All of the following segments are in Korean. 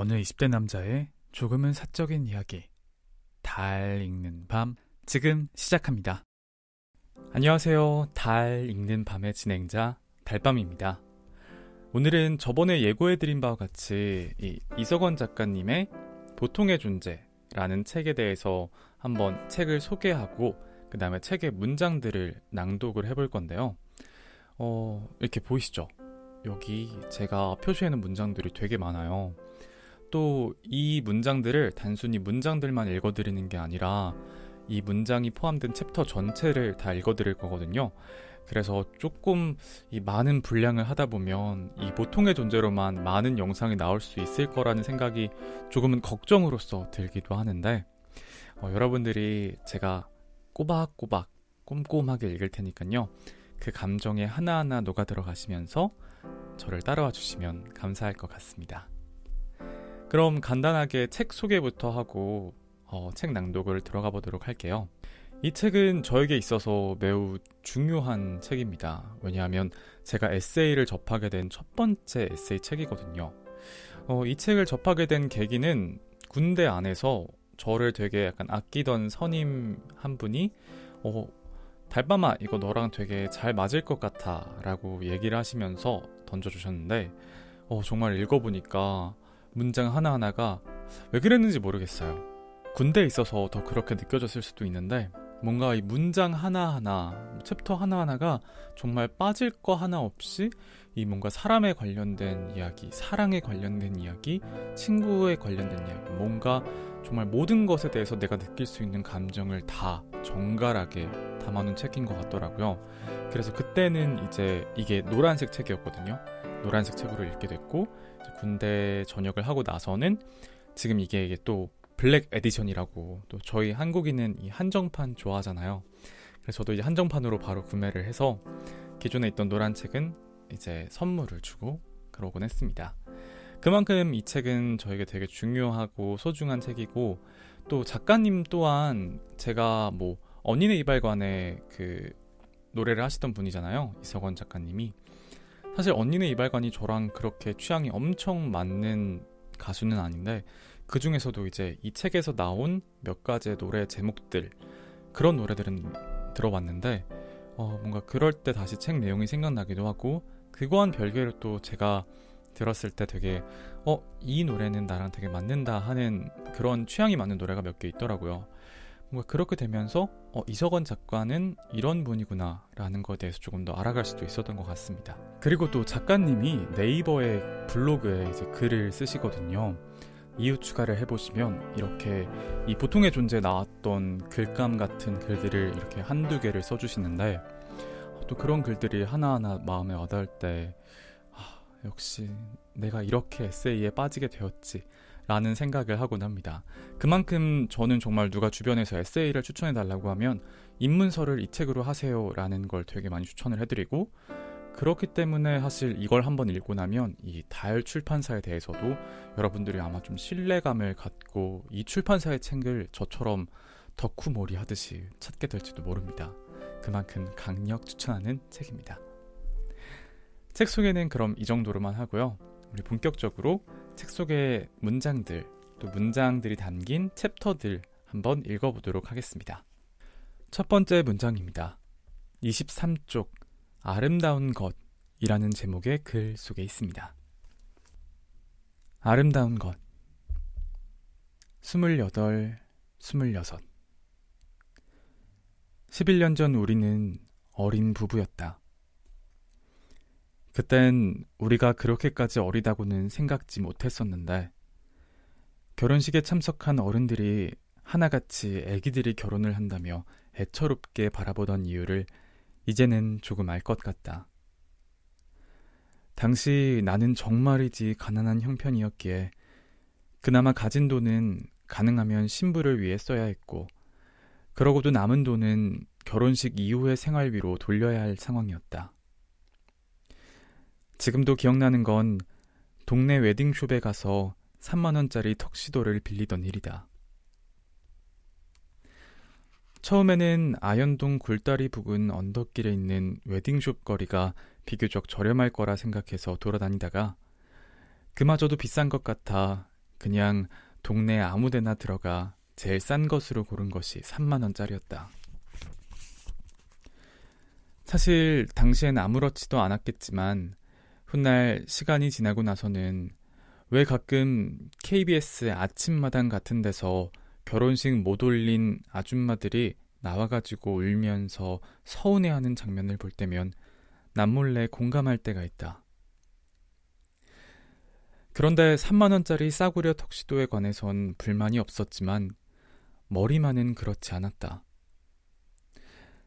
어느 20대 남자의 조금은 사적인 이야기, 달 읽는 밤, 지금 시작합니다. 안녕하세요. 달 읽는 밤의 진행자 달밤입니다. 오늘은 저번에 예고해드린 바와 같이 이석원 작가님의 보통의 존재라는 책에 대해서 한번 책을 소개하고 그 다음에 책의 문장들을 낭독을 해볼 건데요. 이렇게 보이시죠? 여기 제가 표시해놓은 문장들이 되게 많아요. 또 이 문장들을 단순히 문장들만 읽어드리는 게 아니라 이 문장이 포함된 챕터 전체를 다 읽어드릴 거거든요. 그래서 조금 이 많은 분량을 하다 보면 이 보통의 존재로만 많은 영상이 나올 수 있을 거라는 생각이 조금은 걱정으로서 들기도 하는데 여러분들이 제가 꼬박꼬박 꼼꼼하게 읽을 테니까요. 그 감정에 하나하나 녹아 들어가시면서 저를 따라와 주시면 감사할 것 같습니다. 그럼 간단하게 책 소개부터 하고 책 낭독을 들어가 보도록 할게요. 이 책은 저에게 있어서 매우 중요한 책입니다. 왜냐하면 제가 에세이를 접하게 된 첫 번째 에세이 책이거든요. 이 책을 접하게 된 계기는 군대 안에서 저를 되게 약간 아끼던 선임 한 분이 달밤아, 이거 너랑 되게 잘 맞을 것 같아 라고 얘기를 하시면서 던져주셨는데 정말 읽어보니까 문장 하나하나가 왜 그랬는지 모르겠어요. 군대에 있어서 더 그렇게 느껴졌을 수도 있는데 뭔가 이 문장 하나하나, 챕터 하나하나가 정말 빠질 거 하나 없이 이 뭔가 사람에 관련된 이야기, 사랑에 관련된 이야기, 친구에 관련된 이야기, 뭔가 정말 모든 것에 대해서 내가 느낄 수 있는 감정을 다 정갈하게 담아놓은 책인 것 같더라고요. 그래서 그때는 이제 이게 노란색 책이었거든요. 노란색 책으로 읽게 됐고 군대 전역을 하고 나서는 지금 이게 또 블랙 에디션이라고, 또 저희 한국인은 이 한정판 좋아하잖아요. 그래서 저도 이제 한정판으로 바로 구매를 해서 기존에 있던 노란 책은 이제 선물을 주고 그러곤 했습니다. 그만큼 이 책은 저에게 되게 중요하고 소중한 책이고, 또 작가님 또한 제가 언니네 이발관에 그 노래를 하시던 분이잖아요. 이석원 작가님이. 사실 언니네 이발관이 저랑 그렇게 취향이 엄청 맞는 가수는 아닌데 그 중에서도 이제 이 책에서 나온 몇 가지의 노래 제목들, 그런 노래들은 들어봤는데 뭔가 그럴 때 다시 책 내용이 생각나기도 하고, 그거와는 별개로 또 제가 들었을 때 되게 이 노래는 나랑 되게 맞는다 하는 그런 취향이 맞는 노래가 몇 개 있더라고요. 뭔가 그렇게 되면서 이석원 작가는 이런 분이구나 라는 것에 대해서 조금 더 알아갈 수도 있었던 것 같습니다. 그리고 또 작가님이 네이버의 블로그에 이제 글을 쓰시거든요. 이후 추가를 해보시면 이렇게 이 보통의 존재에 나왔던 글감 같은 글들을 이렇게 한두 개를 써주시는데 또 그런 글들이 하나하나 마음에 와닿을 때 역시 내가 이렇게 에세이에 빠지게 되었지 라는 생각을 하곤 합니다. 그만큼 저는 정말 누가 주변에서 에세이를 추천해달라고 하면 입문서를 이 책으로 하세요 라는 걸 되게 많이 추천을 해드리고, 그렇기 때문에 사실 이걸 한번 읽고 나면 이 달 출판사에 대해서도 여러분들이 아마 좀 신뢰감을 갖고 이 출판사의 책을 저처럼 덕후몰이 하듯이 찾게 될지도 모릅니다. 그만큼 강력 추천하는 책입니다. 책 소개는 그럼 이 정도로만 하고요. 우리 본격적으로 책 속의 문장들, 또 문장들이 담긴 챕터들 한번 읽어보도록 하겠습니다. 첫 번째 문장입니다. 23쪽 아름다운 것이라는 제목의 글 속에 있습니다. 아름다운 것 28, 26 11년 전 우리는 어린 부부였다. 그땐 우리가 그렇게까지 어리다고는 생각지 못했었는데 결혼식에 참석한 어른들이 하나같이 애기들이 결혼을 한다며 애처롭게 바라보던 이유를 이제는 조금 알 것 같다. 당시 나는 정말이지 가난한 형편이었기에 그나마 가진 돈은 가능하면 신부를 위해 써야 했고, 그러고도 남은 돈은 결혼식 이후의 생활비로 돌려야 할 상황이었다. 지금도 기억나는 건 동네 웨딩숍에 가서 3만원짜리 턱시도를 빌리던 일이다. 처음에는 아현동 굴다리 부근 언덕길에 있는 웨딩숍 거리가 비교적 저렴할 거라 생각해서 돌아다니다가 그마저도 비싼 것 같아 그냥 동네 아무데나 들어가 제일 싼 것으로 고른 것이 3만 원짜리였다. 사실 당시엔 아무렇지도 않았겠지만 훗날 시간이 지나고 나서는 왜 가끔 KBS 아침마당 같은 데서 결혼식 못 올린 아줌마들이 나와가지고 울면서 서운해하는 장면을 볼 때면 남몰래 공감할 때가 있다. 그런데 3만 원짜리 싸구려 턱시도에 관해선 불만이 없었지만 머리만은 그렇지 않았다.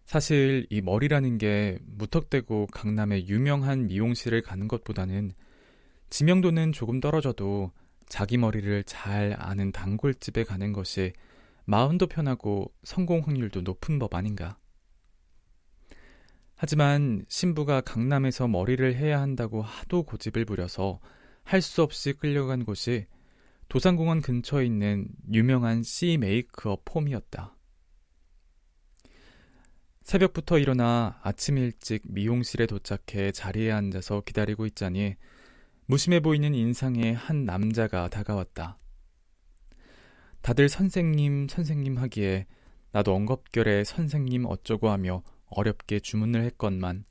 사실 이 머리라는 게 무턱대고 강남의 유명한 미용실을 가는 것보다는知名도는 조금 떨어져도 자기 머리를 잘 아는 단골집에 가는 것이 마음도 편하고 성공 확률도 높은 법 아닌가. 하지만 신부가 강남에서 머리를 해야 한다고 하도 고집을 부려서 할 수 없이 끌려간 곳이 도산공원 근처에 있는 유명한 C 메이크업 폼이었다. 새벽부터 일어나 아침 일찍 미용실에 도착해 자리에 앉아서 기다리고 있자니 무심해 보이는 인상의 한 남자가 다가왔다. 다들 선생님, 선생님 하기에 나도 엉겁결에 선생님 어쩌고 하며 어렵게 주문을 했건만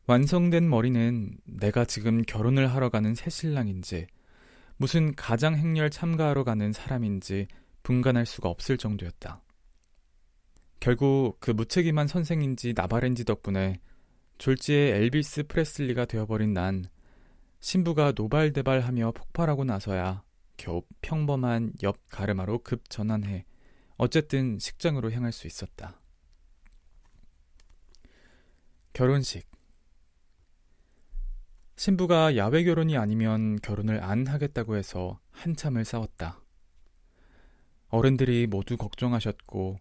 완성된 머리는 내가 지금 결혼을 하러 가는 새신랑인지 무슨 가장 행렬 참가하러 가는 사람인지 분간할 수가 없을 정도였다. 결국 그 무책임한 선생인지 나발인지 덕분에 졸지에 엘비스 프레슬리가 되어버린 난 신부가 노발대발하며 폭발하고 나서야 겨우 평범한 옆 가르마로 급 전환해 어쨌든 식장으로 향할 수 있었다. 결혼식. 신부가 야외 결혼이 아니면 결혼을 안 하겠다고 해서 한참을 싸웠다. 어른들이 모두 걱정하셨고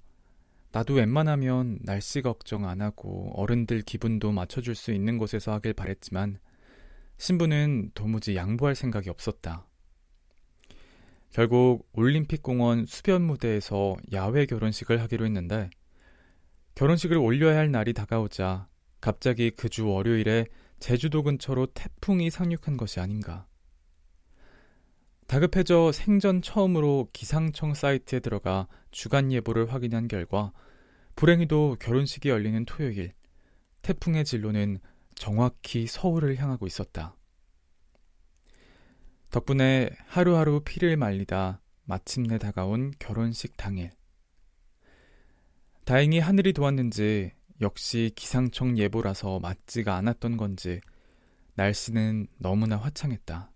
나도 웬만하면 날씨 걱정 안 하고 어른들 기분도 맞춰줄 수 있는 곳에서 하길 바랬지만 신부는 도무지 양보할 생각이 없었다. 결국 올림픽공원 수변 무대에서 야외 결혼식을 하기로 했는데 결혼식을 올려야 할 날이 다가오자 갑자기 그 주 월요일에 제주도 근처로 태풍이 상륙한 것이 아닌가. 다급해져 생전 처음으로 기상청 사이트에 들어가 주간 예보를 확인한 결과 불행히도 결혼식이 열리는 토요일, 태풍의 진로는 정확히 서울을 향하고 있었다. 덕분에 하루하루 피를 말리다 마침내 다가온 결혼식 당일. 다행히 하늘이 도왔는지 역시 기상청 예보라서 맞지가 않았던 건지 날씨는 너무나 화창했다.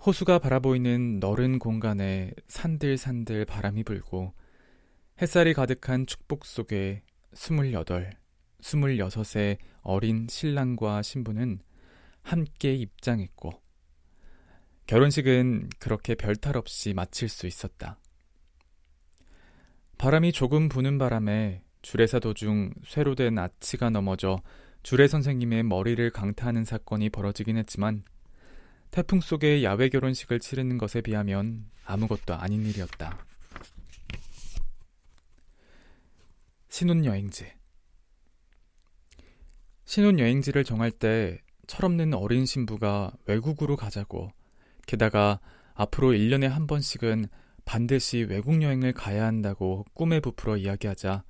호수가 바라보이는 너른 공간에 산들산들 바람이 불고 햇살이 가득한 축복 속에 28, 26의 어린 신랑과 신부는 함께 입장했고 결혼식은 그렇게 별탈 없이 마칠 수 있었다. 바람이 조금 부는 바람에 주례사 도중 쇠로 된 아치가 넘어져 주례 선생님의 머리를 강타하는 사건이 벌어지긴 했지만 태풍 속의 야외 결혼식을 치르는 것에 비하면 아무것도 아닌 일이었다. 신혼여행지. 신혼여행지를 정할 때 철없는 어린 신부가 외국으로 가자고, 게다가 앞으로 1년에 한 번씩은 반드시 외국 여행을 가야 한다고 꿈에 부풀어 이야기하자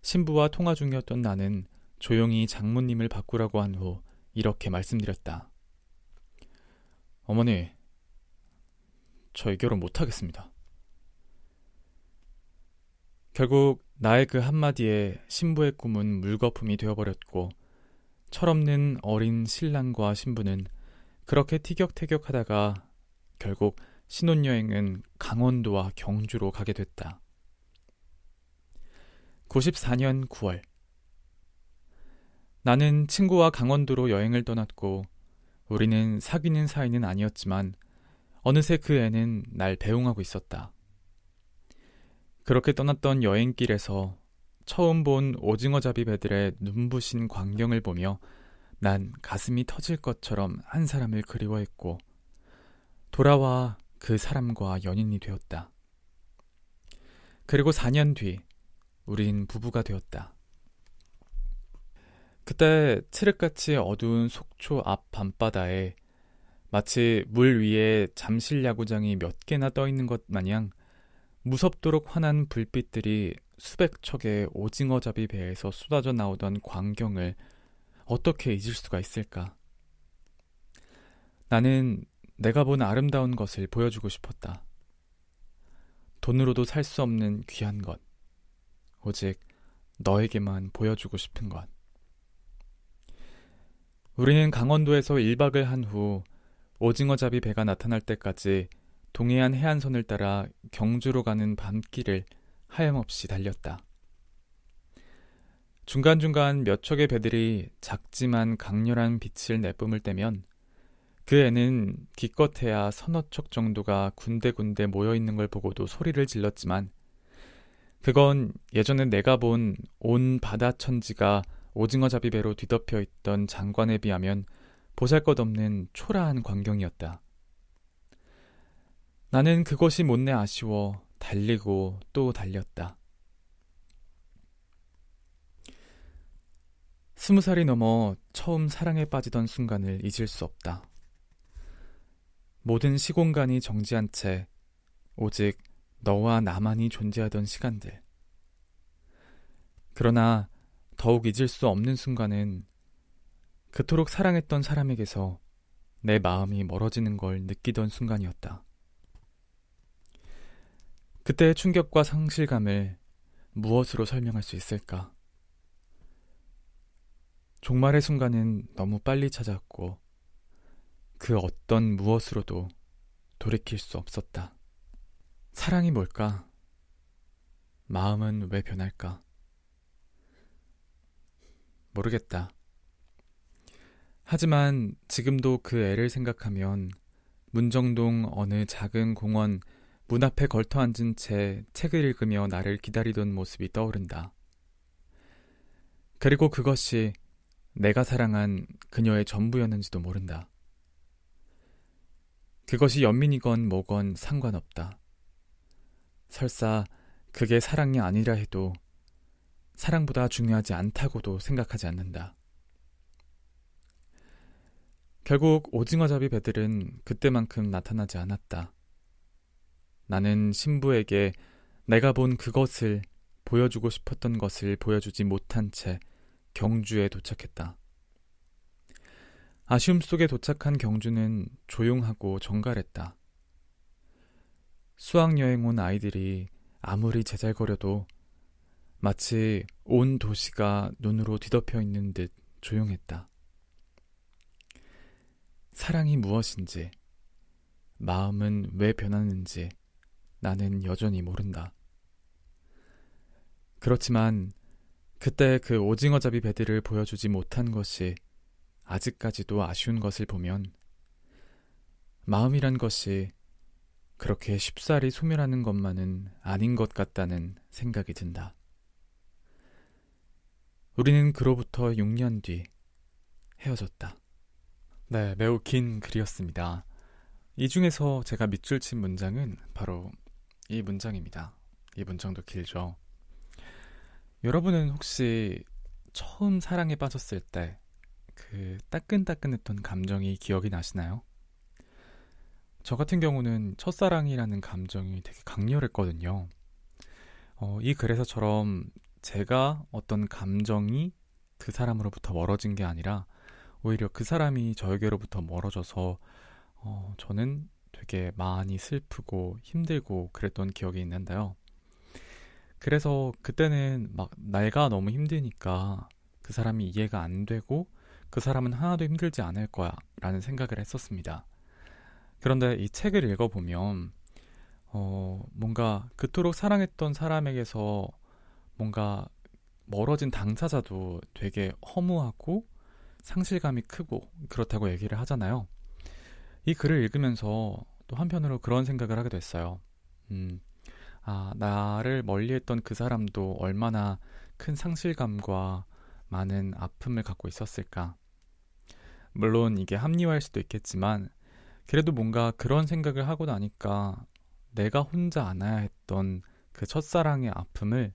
신부와 통화 중이었던 나는 조용히 장모님을 바꾸라고 한 후 이렇게 말씀드렸다. 어머니, 저희 결혼 못하겠습니다. 결국 나의 그 한마디에 신부의 꿈은 물거품이 되어버렸고 철없는 어린 신랑과 신부는 그렇게 티격태격하다가 결국 신혼여행은 강원도와 경주로 가게 됐다. 94년 9월. 나는 친구와 강원도로 여행을 떠났고 우리는 사귀는 사이는 아니었지만 어느새 그 애는 날 배웅하고 있었다. 그렇게 떠났던 여행길에서 처음 본 오징어잡이 배들의 눈부신 광경을 보며 난 가슴이 터질 것처럼 한 사람을 그리워했고 돌아와 그 사람과 연인이 되었다. 그리고 4년 뒤 우린 부부가 되었다. 그때 칠흑같이 어두운 속초 앞 밤바다에 마치 물 위에 잠실 야구장이 몇 개나 떠 있는 것 마냥 무섭도록 환한 불빛들이 수백 척의 오징어잡이 배에서 쏟아져 나오던 광경을 어떻게 잊을 수가 있을까? 나는 내가 본 아름다운 것을 보여주고 싶었다. 돈으로도 살 수 없는 귀한 것, 오직 너에게만 보여주고 싶은 것. 우리는 강원도에서 1박을 한 후 오징어잡이 배가 나타날 때까지 동해안 해안선을 따라 경주로 가는 밤길을 하염없이 달렸다. 중간중간 몇 척의 배들이 작지만 강렬한 빛을 내뿜을 때면 그 애는 기껏해야 서너 척 정도가 군데군데 모여있는 걸 보고도 소리를 질렀지만 그건 예전에 내가 본 온 바다천지가 오징어잡이 배로 뒤덮여 있던 장관에 비하면 보잘것없는 초라한 광경이었다. 나는 그것이 못내 아쉬워 달리고 또 달렸다. 20살이 넘어 처음 사랑에 빠지던 순간을 잊을 수 없다. 모든 시공간이 정지한 채 오직 너와 나만이 존재하던 시간들. 그러나 더욱 잊을 수 없는 순간은 그토록 사랑했던 사람에게서 내 마음이 멀어지는 걸 느끼던 순간이었다. 그때의 충격과 상실감을 무엇으로 설명할 수 있을까? 종말의 순간은 너무 빨리 찾아왔고 그 어떤 무엇으로도 돌이킬 수 없었다. 사랑이 뭘까? 마음은 왜 변할까? 모르겠다. 하지만 지금도 그 애를 생각하면 문정동 어느 작은 공원 문 앞에 걸터 앉은 채 책을 읽으며 나를 기다리던 모습이 떠오른다. 그리고 그것이 내가 사랑한 그녀의 전부였는지도 모른다. 그것이 연민이건 뭐건 상관없다. 설사 그게 사랑이 아니라 해도 사랑보다 중요하지 않다고도 생각하지 않는다. 결국 오징어잡이 배들은 그때만큼 나타나지 않았다. 나는 신부에게 내가 본 그것을 보여주고 싶었던 것을 보여주지 못한 채 경주에 도착했다. 아쉬움 속에 도착한 경주는 조용하고 정갈했다. 수학여행 온 아이들이 아무리 제잘거려도 마치 온 도시가 눈으로 뒤덮여 있는 듯 조용했다. 사랑이 무엇인지, 마음은 왜 변하는지 나는 여전히 모른다. 그렇지만 그때 그 오징어잡이 배들을 보여주지 못한 것이 아직까지도 아쉬운 것을 보면 마음이란 것이 그렇게 쉽사리 소멸하는 것만은 아닌 것 같다는 생각이 든다. 우리는 그로부터 6년 뒤 헤어졌다. 네, 매우 긴 글이었습니다. 이 중에서 제가 밑줄 친 문장은 바로 이 문장입니다. 이 문장도 길죠. 여러분은 혹시 처음 사랑에 빠졌을 때 그 따끈따끈했던 감정이 기억이 나시나요? 저 같은 경우는 첫사랑이라는 감정이 되게 강렬했거든요. 이 글에서처럼 제가 어떤 감정이 그 사람으로부터 멀어진 게 아니라 오히려 그 사람이 저에게로부터 멀어져서 저는 되게 많이 슬프고 힘들고 그랬던 기억이 있는데요. 그래서 그때는 막 내가 너무 힘드니까 그 사람이 이해가 안 되고 그 사람은 하나도 힘들지 않을 거야 라는 생각을 했었습니다. 그런데 이 책을 읽어보면 뭔가 그토록 사랑했던 사람에게서 뭔가 멀어진 당사자도 되게 허무하고 상실감이 크고 그렇다고 얘기를 하잖아요. 이 글을 읽으면서 또 한편으로 그런 생각을 하게 됐어요. 나를 멀리했던 그 사람도 얼마나 큰 상실감과 많은 아픔을 갖고 있었을까. 물론 이게 합리화일 수도 있겠지만 그래도 뭔가 그런 생각을 하고 나니까 내가 혼자 안아야 했던 그 첫사랑의 아픔을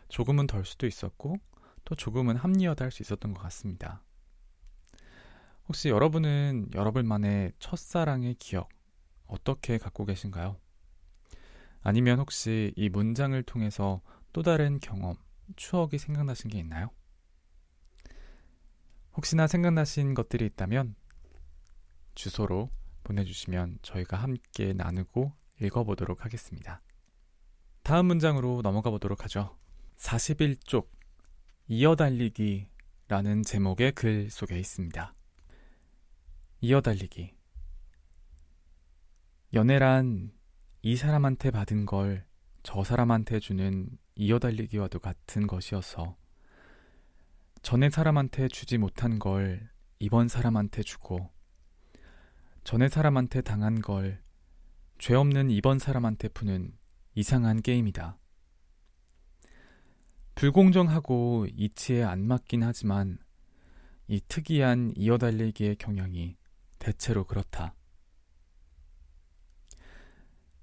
조금은 덜 수도 있었고 또 조금은 합리화도 할 수 있었던 것 같습니다. 혹시 여러분은 여러분만의 첫사랑의 기억 어떻게 갖고 계신가요? 아니면 혹시 이 문장을 통해서 또 다른 경험, 추억이 생각나신 게 있나요? 혹시나 생각나신 것들이 있다면 주소로 보내주시면 저희가 함께 나누고 읽어보도록 하겠습니다. 다음 문장으로 넘어가 보도록 하죠. 41쪽 이어달리기라는 제목의 글 속에 있습니다. 이어달리기. 연애란 이 사람한테 받은 걸 저 사람한테 주는 이어달리기와도 같은 것이어서 전에 사람한테 주지 못한 걸 이번 사람한테 주고 전에 사람한테 당한 걸 죄 없는 이번 사람한테 푸는 이상한 게임이다. 불공정하고 이치에 안 맞긴 하지만 이 특이한 이어달리기의 경향이 대체로 그렇다.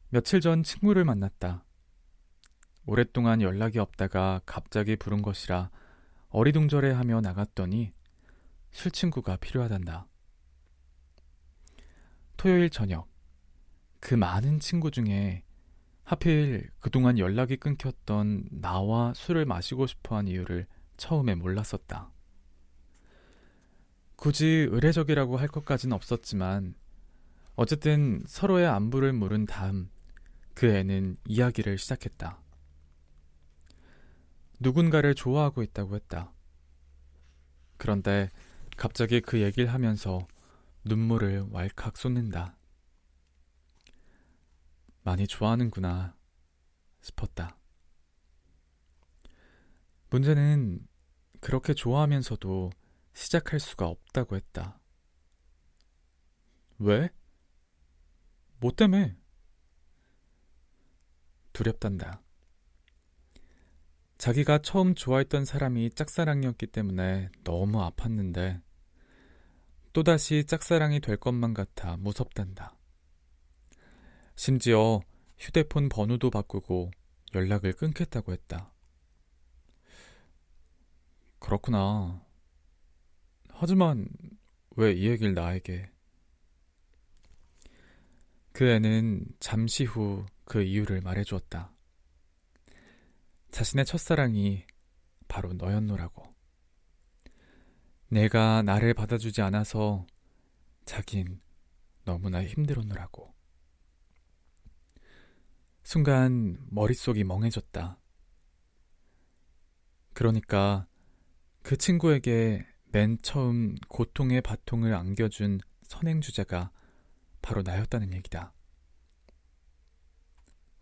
며칠 전 친구를 만났다. 오랫동안 연락이 없다가 갑자기 부른 것이라 어리둥절해하며 나갔더니 술 친구가 필요하단다. 토요일 저녁, 그 많은 친구 중에 하필 그동안 연락이 끊겼던 나와 술을 마시고 싶어한 이유를 처음에 몰랐었다. 굳이 의례적이라고 할 것까진 없었지만 어쨌든 서로의 안부를 물은 다음 그 애는 이야기를 시작했다. 누군가를 좋아하고 있다고 했다. 그런데 갑자기 그 얘기를 하면서 눈물을 왈칵 쏟는다. 많이 좋아하는구나 싶었다. 문제는 그렇게 좋아하면서도 시작할 수가 없다고 했다. 왜? 뭐 때문에? 두렵단다. 자기가 처음 좋아했던 사람이 짝사랑이었기 때문에 너무 아팠는데 또다시 짝사랑이 될 것만 같아 무섭단다. 심지어 휴대폰 번호도 바꾸고 연락을 끊겠다고 했다. 그렇구나. 하지만 왜 이 얘기를 나에게? 그 애는 잠시 후 그 이유를 말해주었다. 자신의 첫사랑이 바로 너였노라고. 내가 나를 받아주지 않아서 자긴 너무나 힘들었노라고. 순간 머릿속이 멍해졌다. 그러니까 그 친구에게 맨 처음 고통의 바통을 안겨준 선행주자가 바로 나였다는 얘기다.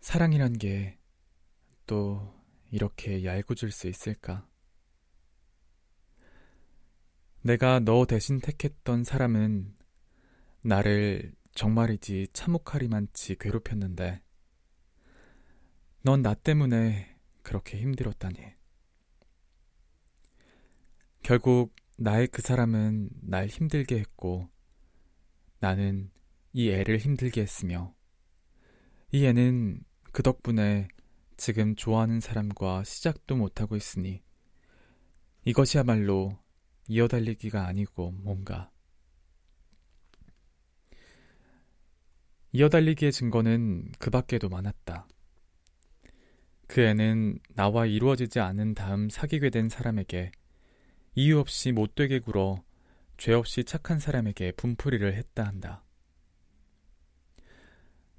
사랑이란 게 또 이렇게 얄궂을 수 있을까? 내가 너 대신 택했던 사람은 나를 정말이지 참혹하리만치 괴롭혔는데 넌 나 때문에 그렇게 힘들었다니. 결국 나의 그 사람은 날 힘들게 했고 나는 이 애를 힘들게 했으며 이 애는 그 덕분에 지금 좋아하는 사람과 시작도 못하고 있으니 이것이야말로 이어달리기가 아니고 뭔가. 이어달리기의 증거는 그 밖에도 많았다. 그 애는 나와 이루어지지 않은 다음 사귀게 된 사람에게 이유 없이 못되게 굴어 죄 없이 착한 사람에게 분풀이를 했다 한다.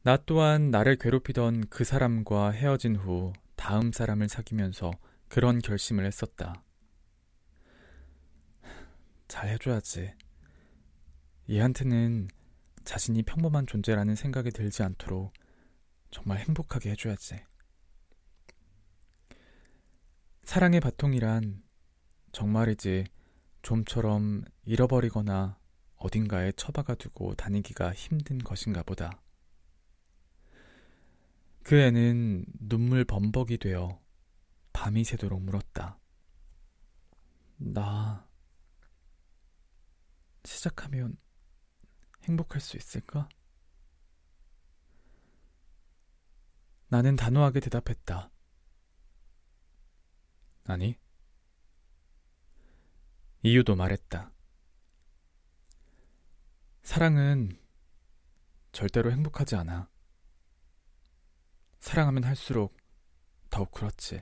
나 또한 나를 괴롭히던 그 사람과 헤어진 후 다음 사람을 사귀면서 그런 결심을 했었다. 잘 해줘야지. 얘한테는 자신이 평범한 존재라는 생각이 들지 않도록 정말 행복하게 해줘야지. 사랑의 바통이란 정말이지 좀처럼 잃어버리거나 어딘가에 처박아 두고 다니기가 힘든 것인가 보다. 그 애는 눈물 범벅이 되어 밤이 새도록 물었다. 나 시작하면 행복할 수 있을까? 나는 단호하게 대답했다. 아니. 이유도 말했다. 사랑은 절대로 행복하지 않아. 사랑하면 할수록 더욱 그렇지.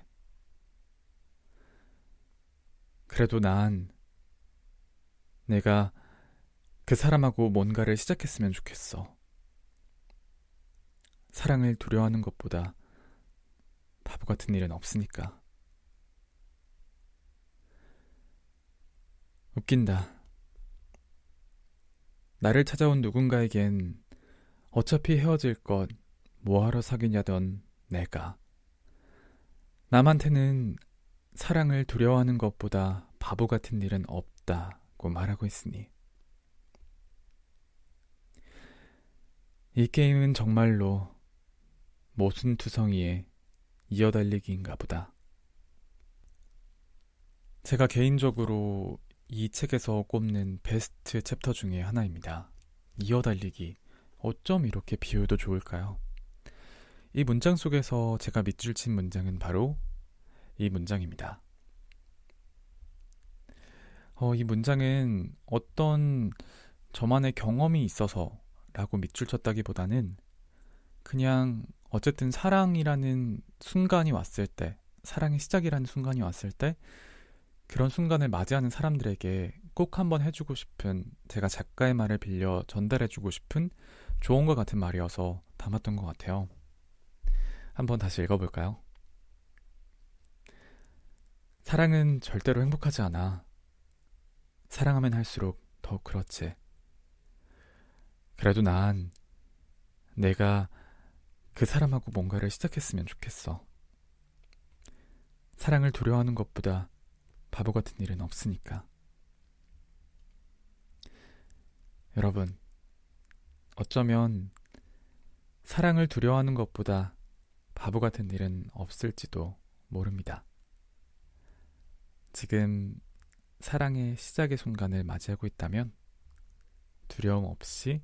그래도 난 내가 그 사람하고 뭔가를 시작했으면 좋겠어. 사랑을 두려워하는 것보다 바보 같은 일은 없으니까. 웃긴다. 나를 찾아온 누군가에겐 어차피 헤어질 것 뭐하러 사귀냐던 내가 남한테는 사랑을 두려워하는 것보다 바보 같은 일은 없다고 말하고 있으니 이 게임은 정말로 모순투성이의 이어달리기인가 보다. 제가 개인적으로 이 책에서 꼽는 베스트 챕터 중에 하나입니다. 이어달리기. 어쩜 이렇게 비유도 좋을까요? 이 문장 속에서 제가 밑줄 친 문장은 바로 이 문장입니다. 이 문장은 어떤 저만의 경험이 있어서 라고 밑줄 쳤다기보다는 그냥 어쨌든 사랑이라는 순간이 왔을 때, 사랑의 시작이라는 순간이 왔을 때 그런 순간을 맞이하는 사람들에게 꼭 한번 해주고 싶은, 제가 작가의 말을 빌려 전달해주고 싶은 조언과 같은 말이어서 담았던 것 같아요. 한번 다시 읽어볼까요? 사랑은 절대로 행복하지 않아. 사랑하면 할수록 더욱 그렇지. 그래도 난 내가 그 사람하고 뭔가를 시작했으면 좋겠어. 사랑을 두려워하는 것보다 바보 같은 일은 없으니까. 여러분, 어쩌면 사랑을 두려워하는 것보다 바보 같은 일은 없을지도 모릅니다. 지금 사랑의 시작의 순간을 맞이하고 있다면 두려움 없이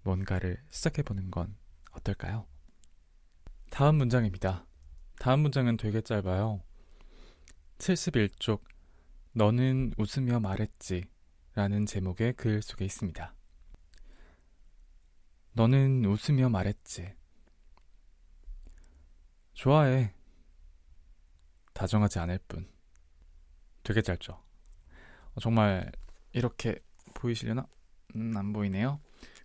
뭔가를 시작해보는 건 어떨까요? 다음 문장입니다. 다음 문장은 되게 짧아요. 71쪽 너는 웃으며 말했지 라는 제목의 글 속에 있습니다. 너는 웃으며 말했지. 좋아해. 다정하지 않을 뿐. 되게 짧죠? 정말 이렇게 보이시려나? 안 보이네요.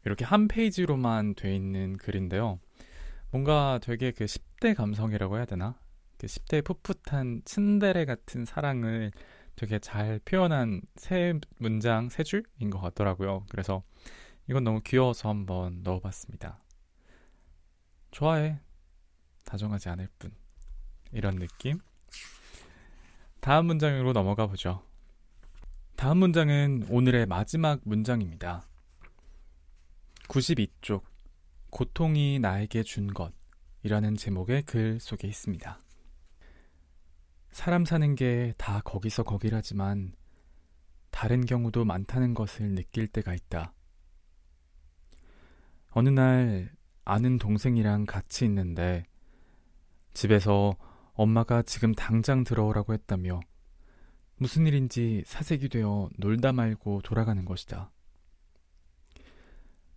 이렇게 한 페이지로만 돼 있는 글인데요. 뭔가 되게 그 10대 감성이라고 해야 되나? 그 10대의 풋풋한 츤데레 같은 사랑을 되게 잘 표현한 세 문장, 세 줄인 것 같더라고요. 그래서 이건 너무 귀여워서 한번 넣어봤습니다. 좋아해. 다정하지 않을 뿐. 이런 느낌? 다음 문장으로 넘어가 보죠. 다음 문장은 오늘의 마지막 문장입니다. 92쪽 고통이 나에게 준 것이라는 제목의 글 속에 있습니다. 사람 사는 게 다 거기서 거기라지만 다른 경우도 많다는 것을 느낄 때가 있다. 어느 날 아는 동생이랑 같이 있는데 집에서 엄마가 지금 당장 들어오라고 했다며 무슨 일인지 사색이 되어 놀다 말고 돌아가는 것이다.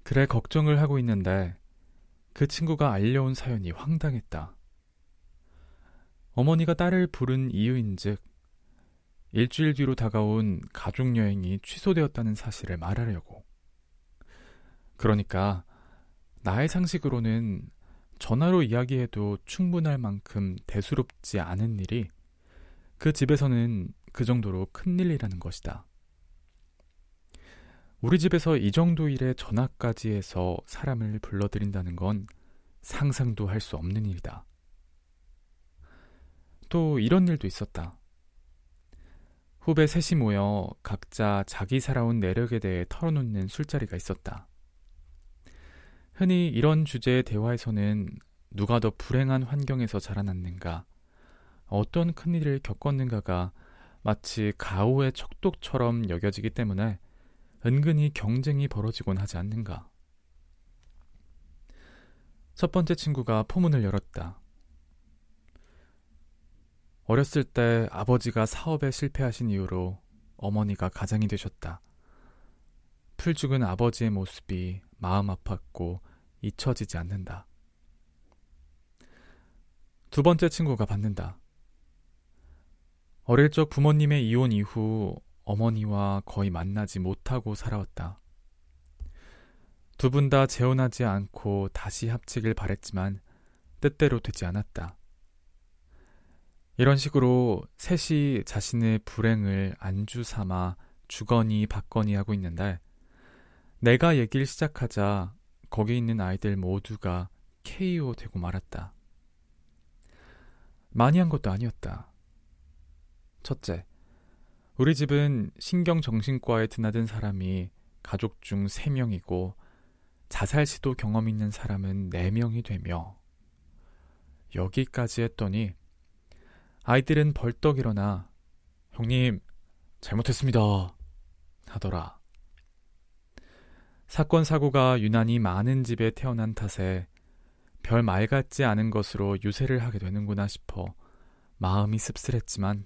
그래 걱정을 하고 있는데 그 친구가 알려온 사연이 황당했다. 어머니가 딸을 부른 이유인즉 일주일 뒤로 다가온 가족여행이 취소되었다는 사실을 말하려고. 그러니까 나의 상식으로는 전화로 이야기해도 충분할 만큼 대수롭지 않은 일이 그 집에서는 그 정도로 큰일이라는 것이다. 우리 집에서 이 정도 일에 전화까지 해서 사람을 불러들인다는 건 상상도 할 수 없는 일이다. 또 이런 일도 있었다. 후배 셋이 모여 각자 자기 살아온 내력에 대해 털어놓는 술자리가 있었다. 흔히 이런 주제의 대화에서는 누가 더 불행한 환경에서 자라났는가, 어떤 큰일을 겪었는가가 마치 가오의 척독처럼 여겨지기 때문에 은근히 경쟁이 벌어지곤 하지 않는가. 첫 번째 친구가 포문을 열었다. 어렸을 때 아버지가 사업에 실패하신 이후로 어머니가 가장이 되셨다. 풀 죽은 아버지의 모습이 마음 아팠고 잊혀지지 않는다. 두 번째 친구가 받는다. 어릴 적 부모님의 이혼 이후 어머니와 거의 만나지 못하고 살아왔다. 두 분 다 재혼하지 않고 다시 합치길 바랬지만 뜻대로 되지 않았다. 이런 식으로 셋이 자신의 불행을 안주 삼아 주거니 받거니 하고 있는데 내가 얘기를 시작하자 거기 있는 아이들 모두가 KO 되고 말았다. 많이 한 것도 아니었다. 첫째, 우리 집은 신경정신과에 드나든 사람이 가족 중 3명이고 자살 시도 경험 있는 사람은 4명이 되며 여기까지 했더니 아이들은 벌떡 일어나 형님 잘못했습니다 하더라. 사건 사고가 유난히 많은 집에 태어난 탓에 별 말 같지 않은 것으로 유세를 하게 되는구나 싶어 마음이 씁쓸했지만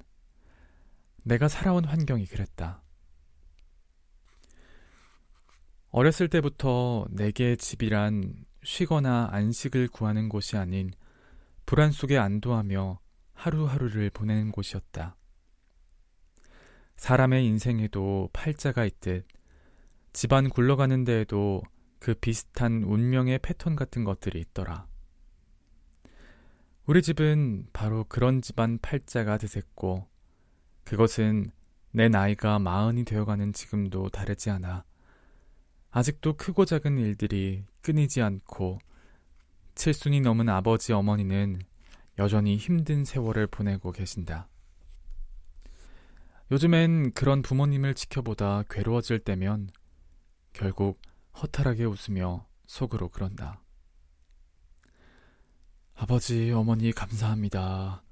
내가 살아온 환경이 그랬다. 어렸을 때부터 내게 집이란 쉬거나 안식을 구하는 곳이 아닌 불안 속에 안도하며 하루하루를 보내는 곳이었다. 사람의 인생에도 팔자가 있듯 집안 굴러가는 데에도 그 비슷한 운명의 패턴 같은 것들이 있더라. 우리 집은 바로 그런 집안 팔자가 드셌고 그것은 내 나이가 40이 되어가는 지금도 다르지 않아 아직도 크고 작은 일들이 끊이지 않고 7순이 넘은 아버지 어머니는 여전히 힘든 세월을 보내고 계신다. 요즘엔 그런 부모님을 지켜보다 괴로워질 때면 결국 허탈하게 웃으며 속으로 그런다. 아버지, 어머니 감사합니다.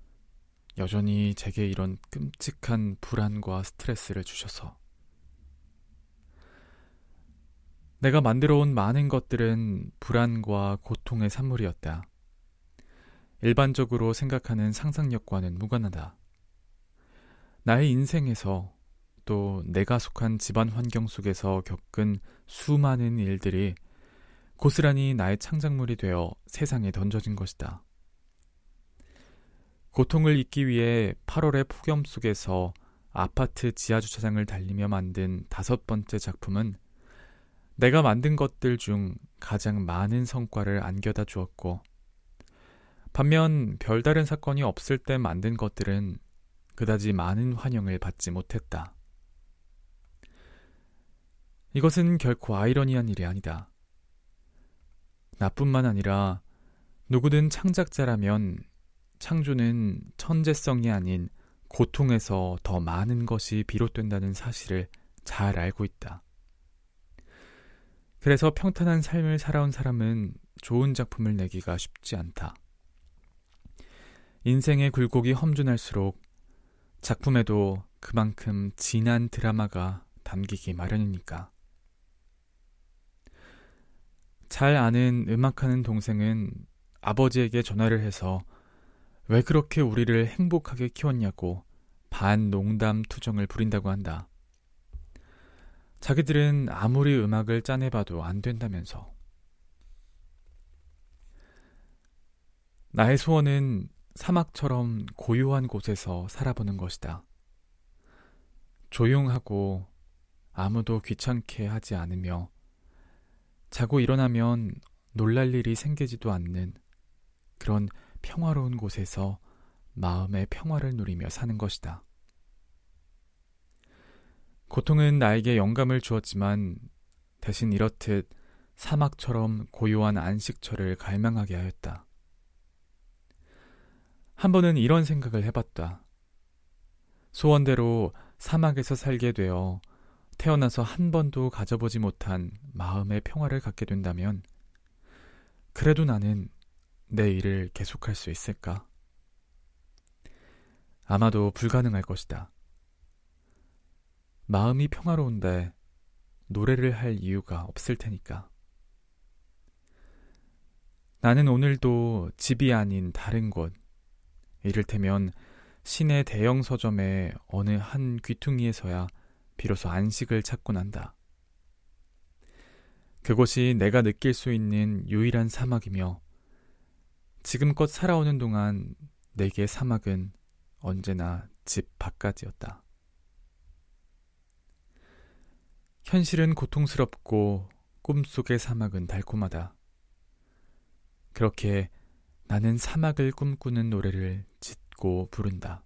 여전히 제게 이런 끔찍한 불안과 스트레스를 주셔서. 내가 만들어온 많은 것들은 불안과 고통의 산물이었다. 일반적으로 생각하는 상상력과는 무관하다. 나의 인생에서 또 내가 속한 집안 환경 속에서 겪은 수많은 일들이 고스란히 나의 창작물이 되어 세상에 던져진 것이다. 고통을 잊기 위해 8월의 폭염 속에서 아파트 지하주차장을 달리며 만든 5번째 작품은 내가 만든 것들 중 가장 많은 성과를 안겨다 주었고 반면 별다른 사건이 없을 때 만든 것들은 그다지 많은 환영을 받지 못했다. 이것은 결코 아이러니한 일이 아니다. 나뿐만 아니라 누구든 창작자라면 창조는 천재성이 아닌 고통에서 더 많은 것이 비롯된다는 사실을 잘 알고 있다. 그래서 평탄한 삶을 살아온 사람은 좋은 작품을 내기가 쉽지 않다. 인생의 굴곡이 험준할수록 작품에도 그만큼 진한 드라마가 담기기 마련이니까. 잘 아는 음악하는 동생은 아버지에게 전화를 해서 왜 그렇게 우리를 행복하게 키웠냐고 반농담 투정을 부린다고 한다. 자기들은 아무리 음악을 짜내봐도 안 된다면서. 나의 소원은 사막처럼 고요한 곳에서 살아보는 것이다. 조용하고 아무도 귀찮게 하지 않으며 자고 일어나면 놀랄 일이 생기지도 않는 그런 평화로운 곳에서 마음의 평화를 누리며 사는 것이다. 고통은 나에게 영감을 주었지만 대신 이렇듯 사막처럼 고요한 안식처를 갈망하게 하였다. 한 번은 이런 생각을 해봤다. 소원대로 사막에서 살게 되어 태어나서 한 번도 가져보지 못한 마음의 평화를 갖게 된다면 그래도 나는 내 일을 계속할 수 있을까? 아마도 불가능할 것이다. 마음이 평화로운데 노래를 할 이유가 없을 테니까. 나는 오늘도 집이 아닌 다른 곳, 이를테면 시내 대형 서점의 어느 한 귀퉁이에서야 비로소 안식을 찾곤 한다. 그곳이 내가 느낄 수 있는 유일한 사막이며 지금껏 살아오는 동안 내게 사막은 언제나 집 밖까지였다. 현실은 고통스럽고 꿈속의 사막은 달콤하다. 그렇게 나는 사막을 꿈꾸는 노래를 짓고 부른다.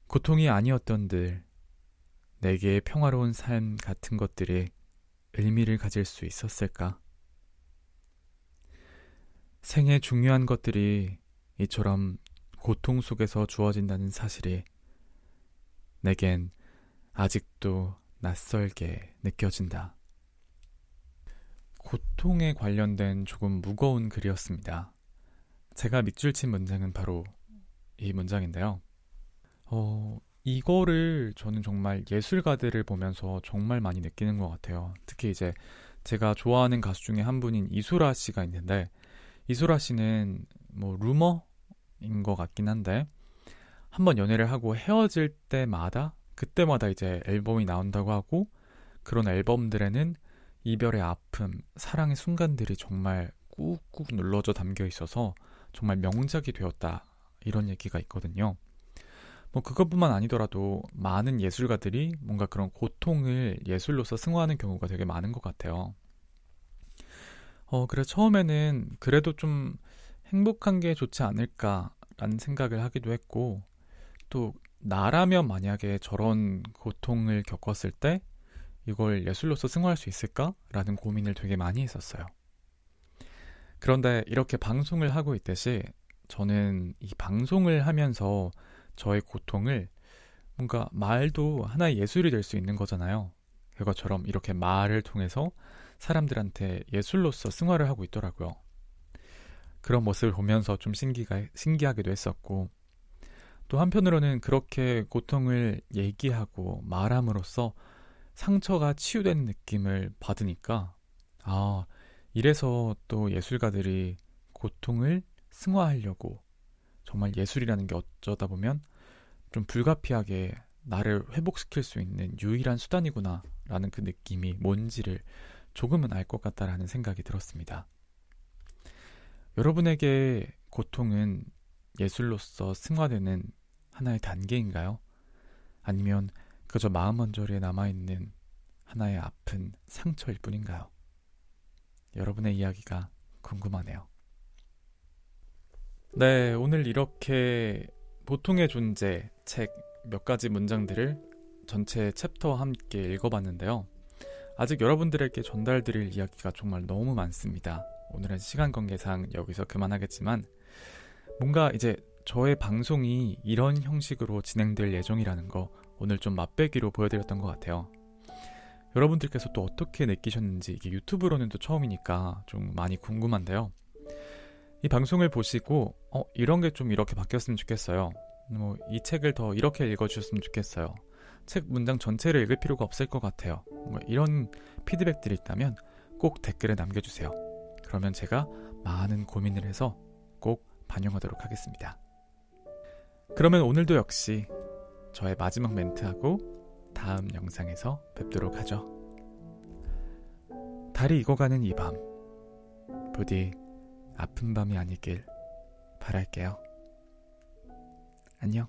고통이 아니었던들 내게 평화로운 삶 같은 것들이 의미를 가질 수 있었을까? 생애 중요한 것들이 이처럼 고통 속에서 주어진다는 사실이 내겐 아직도 낯설게 느껴진다. 고통에 관련된 조금 무거운 글이었습니다. 제가 밑줄 친 문장은 바로 이 문장인데요. 이거를 저는 정말 예술가들을 보면서 정말 많이 느끼는 것 같아요. 특히 이제 제가 좋아하는 가수 중에 한 분인 이소라 씨가 있는데, 이소라 씨는 뭐 루머인 것 같긴 한데 한번 연애를 하고 헤어질 때마다 그때마다 이제 앨범이 나온다고 하고, 그런 앨범들에는 이별의 아픔, 사랑의 순간들이 정말 꾹꾹 눌러져 담겨 있어서 정말 명작이 되었다, 이런 얘기가 있거든요. 뭐 그것뿐만 아니더라도 많은 예술가들이 뭔가 그런 고통을 예술로서 승화하는 경우가 되게 많은 것 같아요. 그래서 처음에는 그래도 좀 행복한 게 좋지 않을까라는 생각을 하기도 했고, 또 나라면 만약에 저런 고통을 겪었을 때 이걸 예술로서 승화할 수 있을까라는 고민을 되게 많이 했었어요. 그런데 이렇게 방송을 하고 있듯이 저는 이 방송을 하면서 저의 고통을 뭔가 말도 하나의 예술이 될 수 있는 거잖아요. 그것처럼 이렇게 말을 통해서 사람들한테 예술로서 승화를 하고 있더라고요. 그런 모습을 보면서 좀 신기하기도 했었고, 또 한편으로는 그렇게 고통을 얘기하고 말함으로써 상처가 치유되는 느낌을 받으니까, 이래서 또 예술가들이 고통을 승화하려고 정말 예술이라는 게 어쩌다 보면 좀 불가피하게 나를 회복시킬 수 있는 유일한 수단이구나 라는 그 느낌이 뭔지를 조금은 알 것 같다라는 생각이 들었습니다. 여러분에게 고통은 예술로서 승화되는 하나의 단계인가요? 아니면 그저 마음 언저리에 남아있는 하나의 아픈 상처일 뿐인가요? 여러분의 이야기가 궁금하네요. 네, 오늘 이렇게 보통의 존재 책 몇 가지 문장들을 전체 챕터와 함께 읽어봤는데요. 아직 여러분들에게 전달드릴 이야기가 정말 너무 많습니다. 오늘은 시간 관계상 여기서 그만하겠지만, 뭔가 이제 저의 방송이 이런 형식으로 진행될 예정이라는 거 오늘 좀 맛배기로 보여드렸던 것 같아요. 여러분들께서 또 어떻게 느끼셨는지, 이게 유튜브로는 또 처음이니까 좀 많이 궁금한데요. 이 방송을 보시고 이런 게 좀 이렇게 바뀌었으면 좋겠어요. 뭐 이 책을 더 이렇게 읽어주셨으면 좋겠어요. 책 문장 전체를 읽을 필요가 없을 것 같아요. 뭐 이런 피드백들이 있다면 꼭 댓글에 남겨주세요. 그러면 제가 많은 고민을 해서 꼭 반영하도록 하겠습니다. 그러면 오늘도 역시 저의 마지막 멘트하고 다음 영상에서 뵙도록 하죠. 달이 익어가는 이 밤, 부디 아픈 밤이 아니길 바랄게요. 안녕.